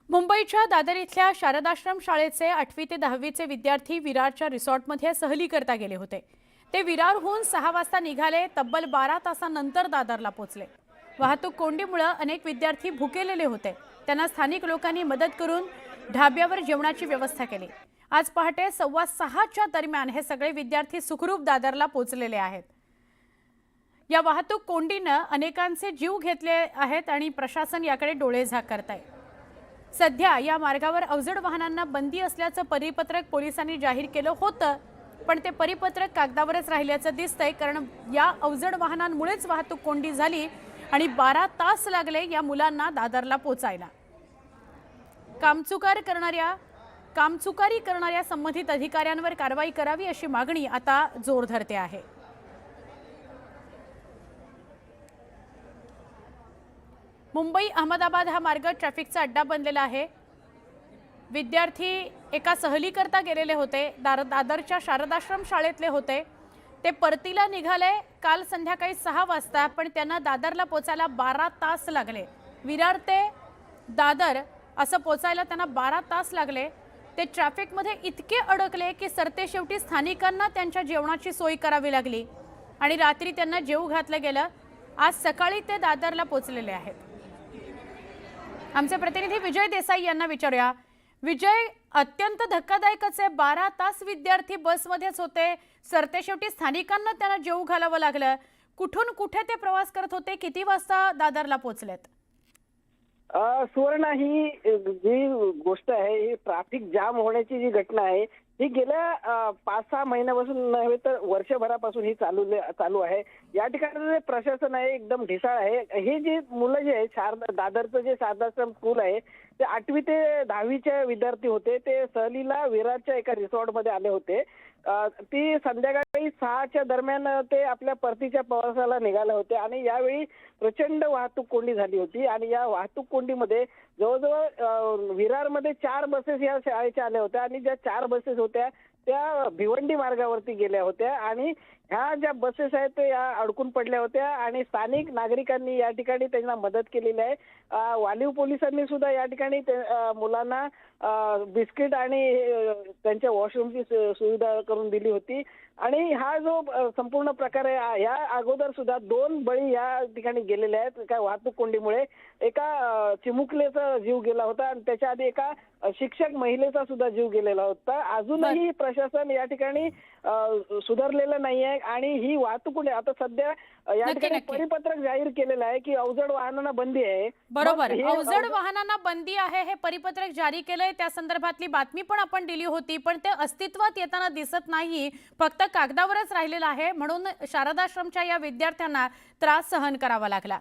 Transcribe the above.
मुंबईच्या दादर इथल्या शारदाश्रम शाळेचे 8वी ते 10वीचे विद्यार्थी विरारच्या रिसॉर्टमध्ये सहली करता गेले होते। ते विरारहून 6 वाजता निघाले, तब्बल 12 तासांनंतर दादरला पोहोचले। वाहतूक कोंडीमुळे अनेक विद्यार्थी भुकेलेले होते। त्यांना स्थानिक लोकांनी मदत करून ढाब्यावर जेवणाची व्यवस्था केली। आज पहाटे 6:15च्या दरम्यान हे सगळे विद्यार्थी सुखरूप दादरला पोहोचलेले आहेत। या वाहतूक कोंडीने अनेकांचे जीव घेतले आहेत आणि प्रशासन याकडे डोळेझाक करत आहे। सध्या या मार्गावर अवजड वाहनांना बंदी असल्याचं परिपत्रक पोलिसांनी जाहीर केलं होतं, पण ते परिपत्रक कागदावरच राहिल्याचं दिसतंय, कारण या अवजड वाहनांमुळेच वाहतूक कोंडी झाली आणि 12 तास लागले या मुलांना दादरला पोहोचायला। कामचुकारी करणाऱ्या संबंधित अधिकाऱ्यांवर कारवाई करावी अशी मागणी आता जोर धरते आहे। मुंबई अहमदाबाद हा मार्ग ट्रॅफिकचा अड्डा बनलेला आहे। विद्यार्थी एका सहली करता गेलेले होते, दादरच्या शारदाश्रम शाळेतले होते। ते परतीला निघाले काल संध्याकाळी 6 वाजता, पण त्यांना दादरला पोचायला 12 तास लागले। विरार ते दादर असं पोचायला त्यांना 12 तास लागले। ते ट्रॅफिकमध्ये इतके अडकले की सरतेशेवटी स्थानिकांना त्यांच्या जेवणाची सोय करावी लागली आणि रात्री त्यांना जेवू घातलं गेलं। आज सकाळी ते दादरला पोहोचलेले आहेत। आमचे प्रतिनिधी विजय देसाई यांना विचारूया। विजय, अत्यंत धक्कादायकच आहे, 12 तास विद्यार्थी बसमध्येच होते, सरतेशेवटी स्थानिकांना त्यांना जेवू घालावं लागलं। कुठून कुठे ते प्रवास करत होते, किती वाजता दादरला पोहोचलेत? सुवर्ण, ही जी गोष्ट आहे, ही ट्रॅफिक जाम होण्याची जी घटना आहे, ही गेल्या 5-6 महिन्यापासून नव्हे तर वर्षभरापासून ही चालू आहे। या ठिकाणी जे प्रशासन आहे एकदम ढिसाळ आहे। हे जे मुलं जे आहे, दादरचं जे शारदाश्रम स्कूल आहे, ते 8वी ते 10वीचे विद्यार्थी होते। ते सहलीला विरारच्या एका रिसॉर्टमध्ये आले होते। ती संध्याकाळी 6च्या दरम्यान ते आपल्या परतीच्या प्रवासाला निघाले होते आणि यावेळी प्रचंड वाहतूक कोंडी झाली होती आणि या वाहतूक कोंडीमध्ये जवळजवळ विरारमध्ये 4 बसेस या शाळेच्या आल्या होत्या आणि ज्या 4 बसेस होत्या त्या भिवंडी मार्गावरती गेल्या होत्या आणि ह्या ज्या बसेस आहेत ते या अडकून पडल्या होत्या आणि स्थानिक नागरिकांनी या ठिकाणी त्यांना मदत केलेली आहे। वालीव पोलिसांनी सुद्धा या ठिकाणी मुलांना बिस्किट आणि त्यांच्या वॉशरूमची सुविधा करून दिली होती आणि हा जो संपूर्ण प्रकार आहे, या अगोदर सुद्धा 2 बळी या ठिकाणी गेलेले आहेत। काय वाहतूक कोंडीमुळे एका चिमुकलेचा जीव गेला होता आणि त्याच्या आधी एका शिक्षक महिलेचा सुद्धा जीव गेलेला होता। अजूनही प्रशासन या ठिकाणी सुधारलेलं नाहीये आणि ही वाहतूक आता सध्या या ठिकाणी परिपत्रक जाहीर केलेलं आहे की अवजड वाहनांना बंदी आहे। बरोबर, अवजड वाहनांना बंदी आहे हे परिपत्रक जारी केलंय, त्या संदर्भातली बातमी पण आपण दिली होती, पण ते अस्तित्वात येताना दिसत नाही, फक्त कागदावरच राहिलेलं आहे, म्हणून शारदाश्रमच्या या विद्यार्थ्यांना त्रास सहन करावा लागला।